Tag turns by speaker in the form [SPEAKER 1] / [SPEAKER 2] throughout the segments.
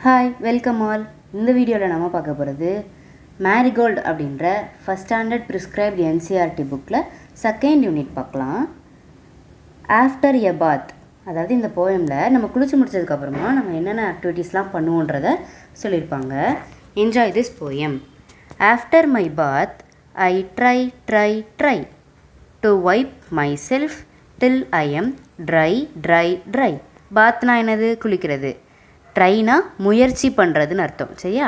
[SPEAKER 1] Hi welcome all. இந்த வீடியோவில் நம்ம பார்க்க போகிறது மேரிகோல்டு அப்படின்ற ஃபஸ்ட் ஸ்டாண்டர்ட் ப்ரிஸ்கிரைப்டு என்சிஆர்டி புக்கில் செகண்ட் யூனிட் பார்க்கலாம். ஆஃப்டர் எ பாத், அதாவது இந்த போயமில் நம்ம குளிச்சு முடிச்சதுக்கப்புறமா நம்ம என்னென்ன ஆக்டிவிட்டீஸ்லாம் பண்ணுவோன்றதை சொல்லியிருப்பாங்க. Enjoy this poem. After my bath I try to wipe myself till I am dry. பாத்னா என்னது? குளிக்கிறது. ட்ரைனா முயற்சி பண்ணுறதுன்னு அர்த்தம், சரியா?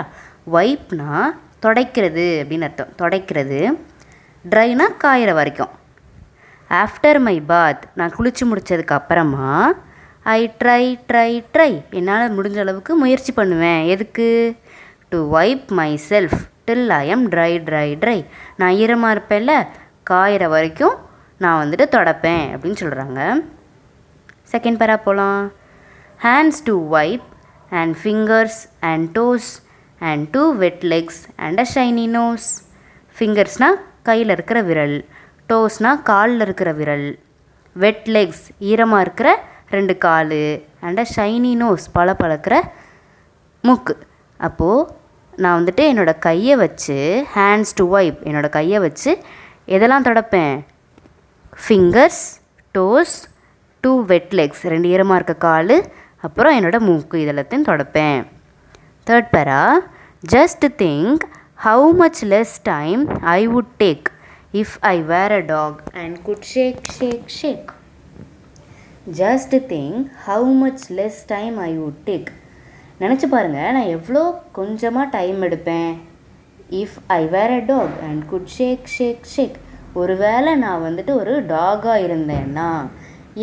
[SPEAKER 1] வைப்னா துடைக்கிறது அப்படின்னு அர்த்தம், துடைக்கிறது. ட்ரைனா காயிற வரைக்கும். ஆஃப்டர் மை பாத், நான் குளித்து முடித்ததுக்கு அப்புறமா ஐ ட்ரை என்னால் முடிஞ்ச அளவுக்கு முயற்சி பண்ணுவேன். எதுக்கு? To wipe myself till I am try. நான் ஈரமாக இருப்பேன்ல, காயிற வரைக்கும் நான் வந்துட்டு தொடப்பேன் அப்படின்னு சொல்கிறாங்க. செகண்ட் பேரா போகலாம். Hands to vibe and fingers and toes and 2 wet legs and a shiny nose. ஃபிங்கர்ஸ்னா கையில் இருக்கிற விரல், டோஸ்னா காலில் இருக்கிற விரல், வெட் லெக்ஸ் ஈரமாக இருக்கிற 2 கால், அண்ட் அ ஷைனி நோஸ் பளபளக்கிற மூக்கு. அப்போது நான் வந்துட்டு என்னோடய கையை வச்சு, ஹேண்ட்ஸ் டு வைப் என்னோடய கையை வச்சு எதெல்லாம் தொடப்பேன்? ஃபிங்கர்ஸ், டோஸ், 2 வெட் லெக்ஸ் 2 ஈரமாக இருக்க கால், அப்புறம் என்னோடய மூக்கு, இதெல்லாத்தையும் தொடப்பேன். Third para. Just think how much less time I would take if I were a dog and could shake. Just think how much less time I would take. நினச்சி பாருங்கள், நான் எவ்வளோ கொஞ்சமாக டைம் எடுப்பேன். If I were a dog and could shake. ஒரு வேளை நான் வந்துட்டு ஒரு டாகாக இருந்தேன்னா.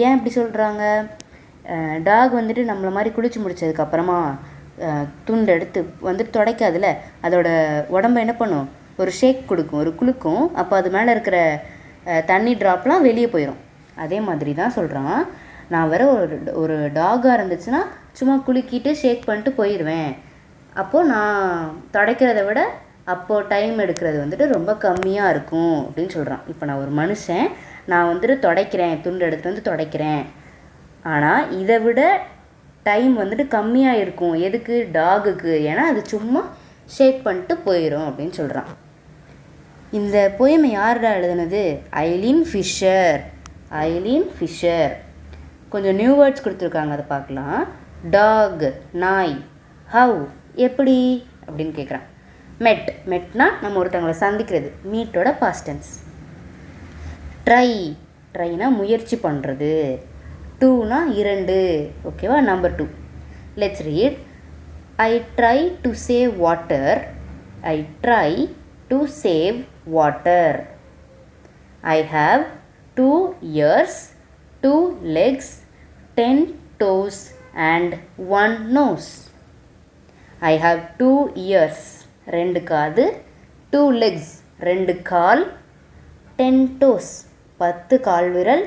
[SPEAKER 1] ஏன் இப்படி சொல்கிறாங்க? டாக் வந்துட்டு நம்மளை மாதிரி குளிச்சு முடித்ததுக்கப்புறமா துண்டு எடுத்து வந்துட்டு துடைக்காதுல, அதோட உடம்பு என்ன பண்ணும்? ஒரு ஷேக் கொடுக்கும், ஒரு குலுக்கும். அப்போ அது மேலே இருக்கிற தண்ணி ட்ராப்லாம் வெளியே போயிடும். அதே மாதிரி தான் சொல்கிறான். நான் வேறு ஒரு டாகாக இருந்துச்சுன்னா சும்மா குலுக்கிட்டு ஷேக் பண்ணிட்டு போயிடுவேன். அப்போது நான் துடைக்கிறத விட அப்போது டைம் எடுக்கிறது வந்துட்டு ரொம்ப கம்மியாக இருக்கும் அப்படின்னு சொல்கிறான். இப்போ நான் ஒரு மனுஷன், நான் வந்துட்டு துடைக்கிறேன், துண்டு எடுத்து வந்து துடைக்கிறேன். ஆனால் இதை விட டைம் வந்துட்டு கம்மியாக இருக்கும். எதுக்கு? டாகுக்கு. ஏன்னா அது சும்மா ஷேக் பண்ணிட்டு போயிடும் அப்படின்னு சொல்கிறான். இந்த போயமை யார்டா எழுதுனது? Eileen Fisher. கொஞ்சம் நியூ வேர்ட்ஸ் கொடுத்துருக்காங்க, அதை பார்க்கலாம். டாக் நாய், ஹவ் எப்படி அப்படின்னு கேட்குறான். மெட்னா நம்ம ஒருத்தவங்களை சந்திக்கிறது, மீட்டோட பாஸ்ட் டென்ஸ். ட்ரைனா முயற்சி பண்ணுறது. 2னா 2, ஓகேவா? Number 2. Let's read. I try to save water. I have 2 ears, 2 legs, 10 toes and 1 nose. I have 2 ears, 2 காது, 2 legs, 2 கால், 10 toes, 10 கால் விரல்,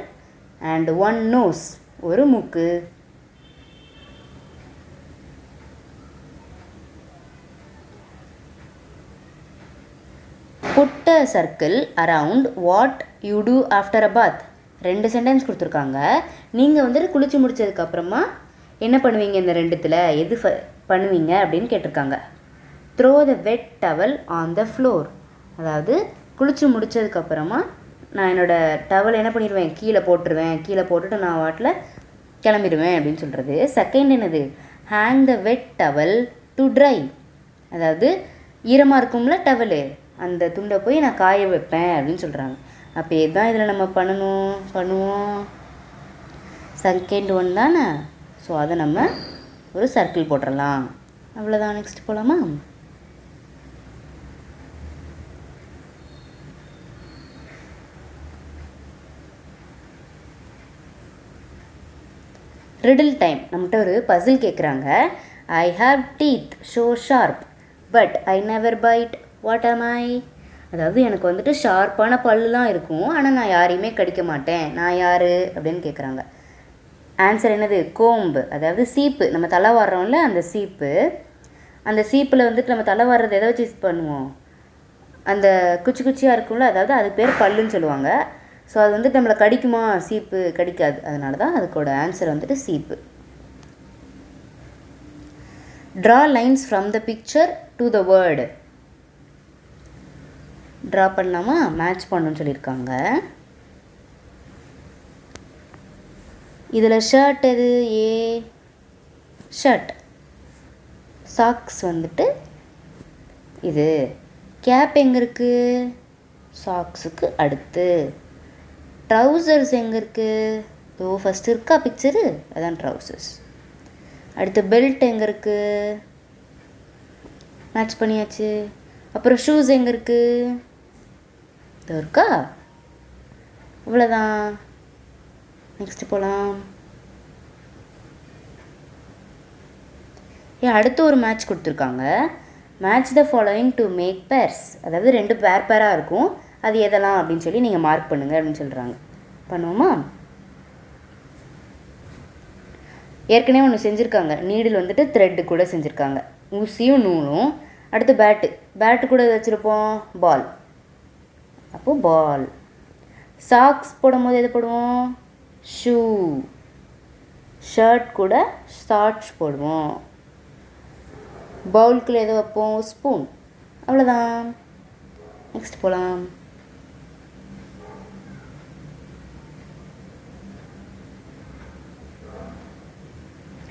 [SPEAKER 1] and 1 nose, ஒரு மூக்கு. Put a circle around what you do after a bath. 2 sentence கொடுத்துருக்காங்க. நீங்கள் வந்துட்டு குளிச்சு முடிச்சதுக்கப்புறமா என்ன பண்ணுவீங்க? இந்த 2த்தில் எது பண்ணுவீங்க அப்படின்னு கேட்டிருக்காங்க. Throw the wet towel on the floor. அதாவது குளிச்சு முடித்ததுக்கப்புறமா நான் என்னோடய டவல் என்ன பண்ணிடுவேன்? கீழே போட்டுட்டு நான் வாட்டில் கிளம்பிடுவேன் அப்படின்னு சொல்கிறது. செகண்ட் என்னது? Hang the wet towel to try. அதாவது ஈரமாக இருக்கும்ல டவலு, அந்த துண்டை போய் நான் காய வைப்பேன் அப்படின்னு சொல்கிறாங்க. அப்போ இதுதான் இதில் நம்ம பண்ணுவோம். செகண்ட் ஒன் தானே. ஸோ அதை நம்ம ஒரு சர்க்கிள் போட்டுடலாம். அவ்வளோதான். நெக்ஸ்ட் போகலாமா? Riddle time. நம்மகிட்ட ஒரு பசில் கேட்குறாங்க. I have teeth so sharp but I never bite, what am I? அதாவது எனக்கு வந்துட்டு ஷார்ப்பான பல்லுலாம் இருக்கும், ஆனால் நான் யாரையுமே கடிக்க மாட்டேன். நான் யார் அப்படின்னு கேட்குறாங்க. ஆன்சர் என்னது? கோம்பு. அதாவது சீப்பு. நம்ம தலை வாடுறோம்ல, அந்த சீப்பு. அந்த சீப்பில் வந்துட்டு நம்ம தலை வாடுறது எதை வச்சு பண்ணுவோம்? அந்த குச்சியாக இருக்கும்ல, அதாவது அது பேர் பல்லுன்னு சொல்லுவாங்க. ஸோ அது வந்துட்டு நம்மளை கடிக்குமா? சீப்பு கடிக்காது. அதனால தான் அதுக்கோட ஆன்சர் வந்துட்டு சீப்பு. Draw lines from the picture to the word. Draw பண்ணலாமா? மேட்ச் பண்ணணும்னு சொல்லியிருக்காங்க. இதில் ஷர்ட் எது? ஏ ஷர்ட். சாக்ஸ் வந்துட்டு இது. கேப் எங்கே இருக்குது? சாக்ஸுக்கு அடுத்து. ட்ரௌசர்ஸ் எங்கே இருக்குது? ஸோ ஃபஸ்ட்டு இருக்கா பிக்சரு, அதான் ட்ரௌசர்ஸ். அடுத்து பெல்ட் எங்கே இருக்குது? மேட்ச் பண்ணியாச்சு. அப்புறம் ஷூஸ் எங்கே இருக்குது? இது இருக்கா? இவ்வளோதான். நெக்ஸ்ட் போகலாம். அடுத்து ஒரு மேட்ச் கொடுத்துருக்காங்க. Match the following to make pairs. அதாவது 2 பேராக இருக்கும். அது எதெல்லாம் அப்படின்னு சொல்லி நீங்கள் மார்க் பண்ணுங்கள் அப்படின்னு சொல்கிறாங்க. பண்ணுவோமா? ஏற்கனவே ஒன்று செஞ்சுருக்காங்க. நீடில் வந்துட்டு த்ரெட்டு கூட செஞ்சுருக்காங்க. ஊசியும் நூலும். அடுத்து பேட்டு கூட வச்சுருப்போம் பால். அப்போது பால். சாக்ஸ் போடும்போது எது போடுவோம்? ஷூ. ஷர்ட் கூட ஷார்ட்ஸ் போடுவோம். பவுலுக்குள்ளே எதை வைப்போம்? ஸ்பூன். அவ்வளோதான். நெக்ஸ்ட் போகலாம்.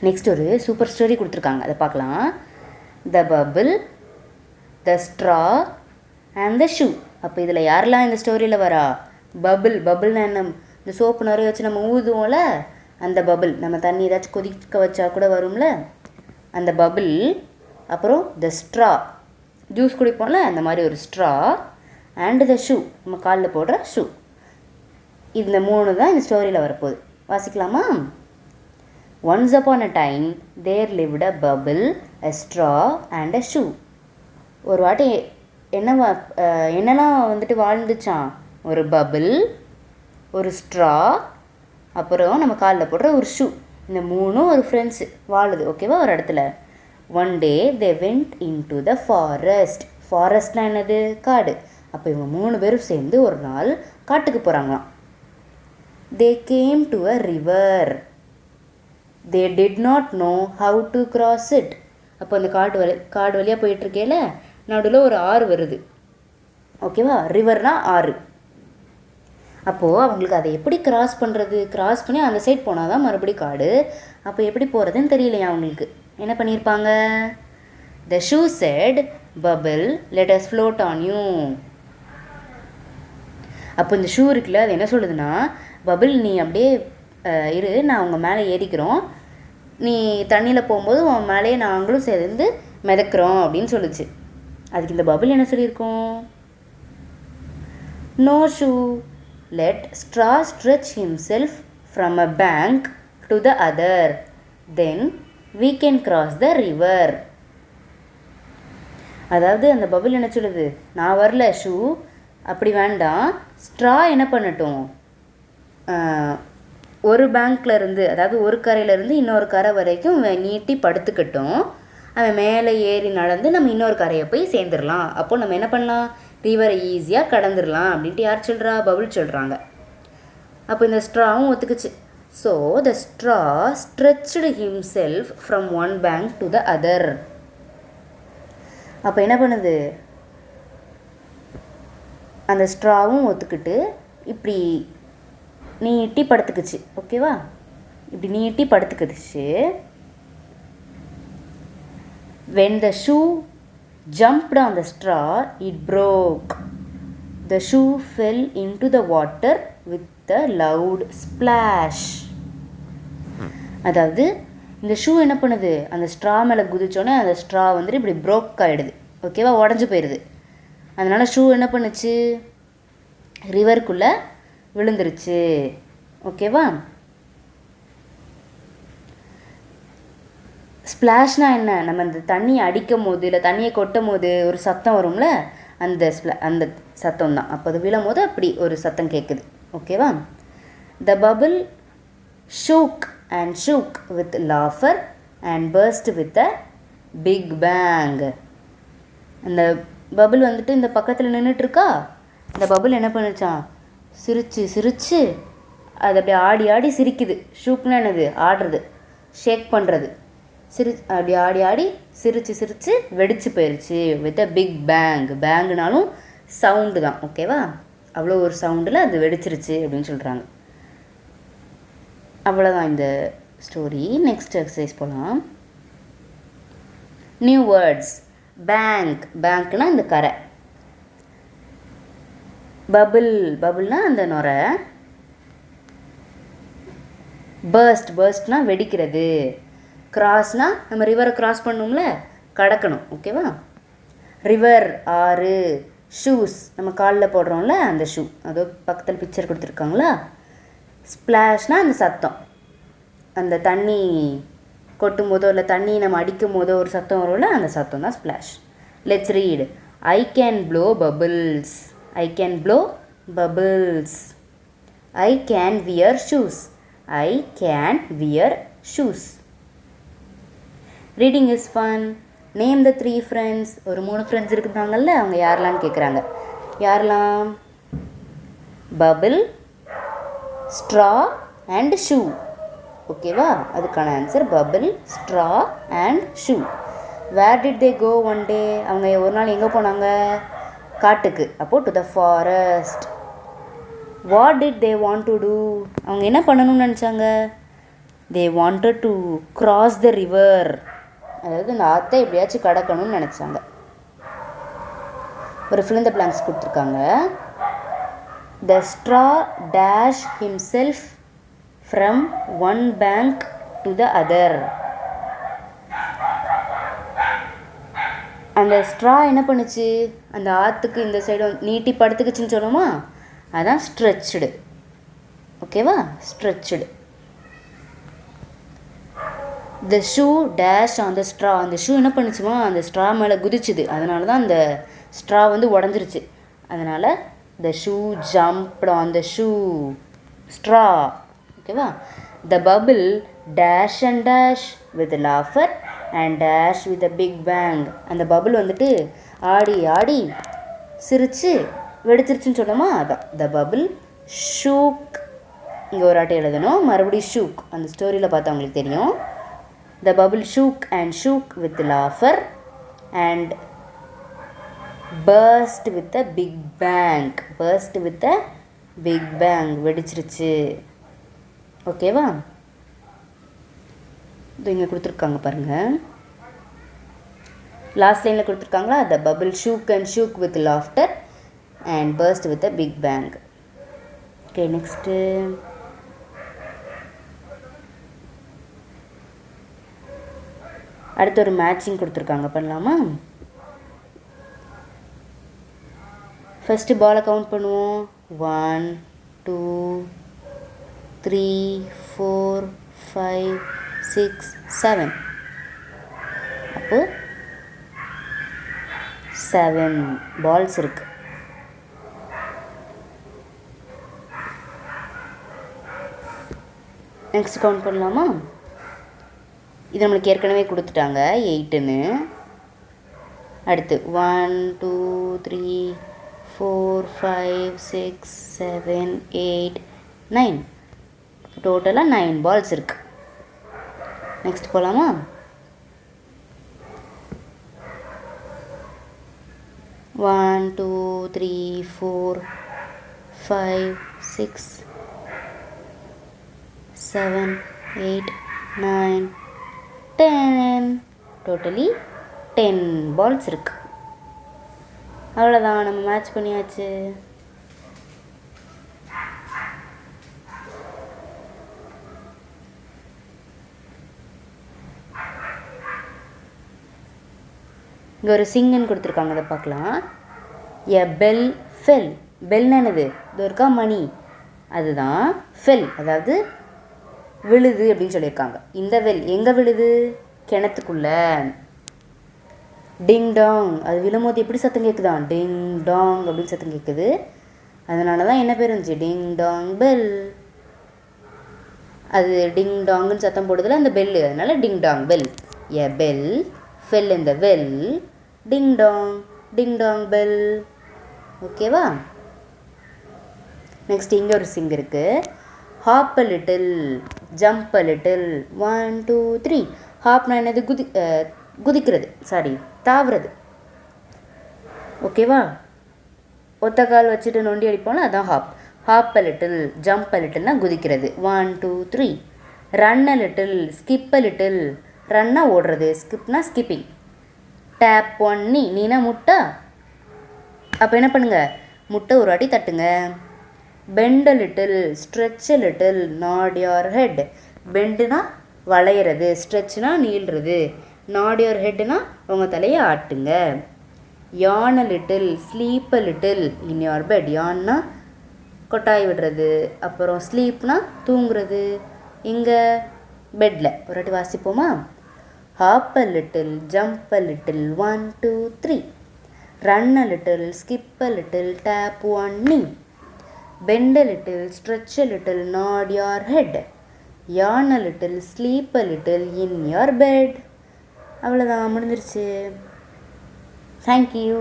[SPEAKER 1] நெக்ஸ்ட் ஒரு சூப்பர் ஸ்டோரி கொடுத்துருக்காங்க. அதை பார்க்கலாம். The bubble, the straw and the shoe. அப்போ இதில் யாரெல்லாம் இந்த ஸ்டோரியில் வரா? பபிள்னா என்ன? இந்த சோப்பு நிறைய வச்சு நம்ம ஊதுவோம்ல, அந்த பபிள். நம்ம தண்ணி ஏதாச்சும் கொதிக்க வச்சா கூட வரும்ல, அந்த பபிள். அப்புறம் த ஸ்ட்ரா, ஜூஸ் குடிப்போம்ல, அந்த மாதிரி ஒரு ஸ்ட்ரா. அண்ட் த ஷூ, நம்ம காலில் போடுற ஷூ. இந்த 3 தான் இந்த ஸ்டோரியில் வரப்போகுது. வாசிக்கலாமா? Once upon a time there lived a bubble, a straw and a shoe. ஒரு வாட்டி என்னெல்லாம் வந்துட்டு வாழ்ந்துச்சான்? ஒரு பபிள், ஒரு ஸ்ட்ரா, அப்புறம் நம்ம காலில் போடுற ஒரு ஷூ. இந்த 3 ஒரு ஃப்ரெண்ட்ஸு வாழுது. ஓகேவா? ஒரு இடத்துல. One day they went into the forest. ஃபாரஸ்ட்னா என்னது? காடு. அப்போ இவங்க 3 பேரும் சேர்ந்து ஒரு நாள் காட்டுக்கு போகிறாங்களாம். They came to a river. They did not know how to cross it. அப்போ அந்த காடு வழியாக போயிட்டுருக்கேல, நடுவில் ஒரு ஆறு வருது. ஓகேவா? ரிவர்னா ஆறு. அப்போது அவங்களுக்கு அதை எப்படி கிராஸ் பண்ணுறது? கிராஸ் பண்ணி அந்த சைட் போனால் தான் மறுபடியும் காடு. அப்போ எப்படி போகிறதுன்னு தெரியலையா அவங்களுக்கு. என்ன பண்ணியிருப்பாங்க? The shoe said, bubble let us float on you. அப்போ இந்த ஷூ இருக்குல்ல, அது என்ன சொல்லுதுன்னா, பபிள் நீ அப்படியே இரு, நான் உங்கள் மேலே ஏறிக்கிறோம், நீ தண்ணியில் போகும்போது உன் மேலேயே நாங்களும் சேர்ந்து மிதக்கிறோம் அப்படின்னு சொல்லுச்சு. அதுக்கு இந்த பபிள் என்ன சொல்லியிருக்கோம்? No shoe, let straw stretch himself from a bank to the other, then we can cross the river. அதாவது அந்த பபிள் என்ன சொல்லுது? நான் வரல ஷூ, அப்படி வேண்டாம். ஸ்ட்ரா என்ன பண்ணட்டும்? ஒரு பேங்க்ல இருந்து, அதாவது ஒரு கரையிலேருந்து இன்னொரு கரை வரைக்கும் நீட்டி படுத்துக்கட்டும். அவன் மேலே ஏறி நடந்து நம்ம இன்னொரு கரையை போய் சேர்ந்துடலாம். அப்போது நம்ம என்ன பண்ணலாம்? ரிவரை ஈஸியாக கடந்துடலாம் அப்படின்ட்டு யார் சொல்கிறா? பபிள் சொல்கிறாங்க. அப்போ இந்த ஸ்ட்ராவும் ஒத்துக்குச்சு. So the straw stretched himself from one bank to the other. அப்போ என்ன பண்ணுது? அந்த ஸ்ட்ராவும் ஒத்துக்கிட்டு இப்படி நீட்டி படுத்துக்குச்சு. ஓகேவா? இப்படி நீட்டி படுத்துக்குச்சு. when the shoe jumped on the straw it broke. The shoe fell into the water with a loud splash. அதாவது இந்த ஷூ என்ன பண்ணுது? அந்த ஸ்ட்ரா மேலே குதிச்சோன்னே அந்த ஸ்ட்ரா வந்துட்டு இப்படி ப்ரோக் ஆகிடுது. ஓகேவா? உடஞ்சி போயிடுது. அதனால் ஷூ என்ன பண்ணுச்சு? ரிவருக்குள்ளே விழுந்துருச்சு. ஓகேவா? ஸ்ப்ளாஷ்னா என்ன? நம்ம இந்த தண்ணியை அடிக்கும் போது இல்லை தண்ணியை கொட்டும் போது ஒரு சத்தம் வரும்ல, அந்த சத்தம் தான். அப்போ அது விழும் போது அப்படி ஒரு சத்தம் கேட்குது. ஓகேவா? The bubble shook and shook with laughter and burst with a big bang. அந்த பபிள் வந்துட்டு இந்த பக்கத்தில் நின்றுட்டுருக்கா. இந்த பபிள் என்ன பண்ணுச்சான்? சிரிச்சு சிரிச்சு அது அப்படியே ஆடி ஆடி சிரிக்குது. ஷூக்னா என்னது? ஆடுறது, ஷேக் பண்ணுறது. அப்படி ஆடி ஆடி சிரித்து வெடிச்சு போயிடுச்சு வித் அ பிக் பேங். பேங்குனாலும் சவுண்டு தான், ஓகேவா? அவ்வளோ ஒரு சவுண்டில் அது வெடிச்சிருச்சு அப்படின்னு சொல்கிறாங்க. அவ்வளோதான் இந்த ஸ்டோரி. நெக்ஸ்ட் எக்ஸசைஸ் போகலாம். New words. பேங்க், பேங்க்னா இந்த கரை. பபிள், பபிள்னா அந்த நுரை. பர்ஸ்ட், பர்ஸ்ட்னா வெடிக்கிறது. கிராஸ்னா நம்ம ரிவரை கிராஸ் பண்ணோம்ல, கடக்கணும், ஓகேவா? ரிவர், ஆறு. ஷூஸ், நம்ம காலில் போடுறோம்ல அந்த ஷூ, அதோ பக்கத்தில் பிக்சர் கொடுத்துருக்காங்களா? ஸ்ப்ளாஷ்னா அந்த சத்தம், அந்த தண்ணி கொட்டும் போதோ இல்லை தண்ணி நம்ம அடிக்கும் போதோ ஒரு சத்தம் வரும்ல, அந்த சத்தம் தான் splash. Let's read. I can blow bubbles. I can blow bubbles. I can wear shoes. I can wear shoes. Reading is fun. Name the 3 friends. ஒரு 3 ஃப்ரெண்ட்ஸ் இருக்குதாங்கல்ல, அவங்க யாரெல்லாம் கேட்குறாங்க. யாரெல்லாம்? Bubble, straw and shoe. ஓகேவா? அதுக்கான answer bubble, straw and shoe. Where did they go one day. அவங்க ஒரு நாள் எங்கே போனாங்க? காட்டுக்கு. அப்போது to the forest. What did they want to two. அவங்க என்ன பண்ணணும்னு நினச்சாங்க? They wanted to cross the river. அதாவது இந்த ஆற்றை எப்படியாச்சும் கடக்கணும்னு நினச்சாங்க. ஒரு fill in the blanks கொடுத்துருக்காங்க. The straw dash himself from one bank to the other. அந்த ஸ்ட்ரா என்ன பண்ணுச்சு? அந்த ஆற்றுக்கு இந்த சைடு நீட்டி படுத்துக்குச்சுன்னு சொன்னோமா, அதான் ஸ்ட்ரெச்சுடு. ஓகேவா? Stretched. The shoe dash on the straw. அந்த ஷூ என்ன பண்ணுச்சுமா? அந்த ஸ்ட்ரா மேலே குதிச்சுது. அதனால தான் அந்த ஸ்ட்ரா வந்து உடஞ்சிருச்சு. அதனால் the shoe jumped on the shoe. Straw. ஓகேவா? The bubble dash and dash with laughter and dash with a big bang. அந்த பபிள் வந்துட்டு ஆடி ஆடி சிரித்து வெடிச்சிருச்சுன்னு சொன்னோமா, அதான் த பபிள் ஷூக். இங்கே ஒரு ஆட்டை எழுதணும், மறுபடியும் ஷூக். அந்த ஸ்டோரியில் பார்த்தா அவங்களுக்கு தெரியும். The bubble shook and shook with laughter and burst with a big bang. Burst with a big bang. வெடிச்சிருச்சு. ஓகேவா? இது இங்கே கொடுத்துருக்காங்க பாருங்கள். லாஸ்ட் லைனில் கொடுத்துருக்காங்களா? The bubble shook and shook with laughter and burst with a big bang. Okay, next. அடுத்து ஒரு matching கொடுத்துருக்காங்க, பண்ணலாமா? ஃபஸ்ட்டு பாலை கவுண்ட் பண்ணுவோம். 1 2 3 4 5 6 7. அப்போ 7 பால்ஸ் இருக்கு. நெக்ஸ்ட் கவுண்ட் பண்ணலாமா? இது நம்மளுக்கு ஏற்கனவே கொடுத்துட்டாங்க 8ன்னு. அடுத்து 1 2 3 4 5 6 7 8 9. டோட்டலாக 9 பால்ஸ் இருக்கு. நெக்ஸ்ட் போகலாமா? One, 2, 3, 4, 5, 6, 7, 8, 9, 10. டோட்டலி 10 பால்ஸ் இருக்கு. அவ்வளோதான், நம்ம மேட்ச் பண்ணியாச்சு. இங்கே ஒரு சிங்கன்னு கொடுத்துருக்காங்க, அதை பார்க்கலாம். எ பெல் ஃபெல். பெல்னா என்னது? இது இருக்கா மணி, அதுதான் ஃபெல், அதாவது விழுது அப்படின்னு சொல்லியிருக்காங்க. இந்த வெல் எங்கே விழுது? கிணத்துக்குள்ள. டிங் டாங், அது விழும்போது எப்படி சத்தம் கேட்குதான்? டிங் டாங் அப்படின்னு சத்தம் கேட்குது. அதனால தான் என்ன பேர் இருந்துச்சு? Ding dong bell. அது டிங் டாங்குன்னு சத்தம் போடுறதுல அந்த பெல்லு, அதனால ding dong bell. A bell fell in the well, ding dong bell. ஓகேவா? நெக்ஸ்ட் இங்கே ஒரு சிங் இருக்குது. Hop a little, jump a little. 1 2 3. ஹாப்னா என்னது? குதிக்கிறது, சாரி தாவுறது. ஓகேவா? ஒத்த கால் வச்சுட்டு நொண்டி அடிப்போம்ல, அதான் hop. Hop a little, jump a லிட்டில்னா குதிக்கிறது. 1 2 3. Run a little, skip a little. ரன்னா ஓடுறது, ஸ்கிப்னா ஸ்கிப்பிங். டேப் ஒன் நீ, நீனா முட்டை. அப்போ என்ன பண்ணுங்க, முட்டை ஒரு அடி தட்டுங்க. Bend a little, stretch a little, nod your head. பெண்டுனா வளையிறது, ஸ்ட்ரெச்னா நீள்றது, நாட் யோர் ஹெட்னா உங்கள் தலையை ஆட்டுங்க. Yawn a little, sleep a little in your bed. யான்னா கொட்டாய் விடுறது, அப்புறம் ஸ்லீப்னா தூங்குறது. இங்கே பெட்டில். ஒரு வாட்டி வாசிப்போமா? Hop a little, jump a little, 1 2 3. Run a little, skip a little, tap one knee. Bend a little, stretch a little, nod your head. Yawn a little, sleep a little in your bed. அவ்வளோதான், முடிஞ்சிருச்சு. Thank you.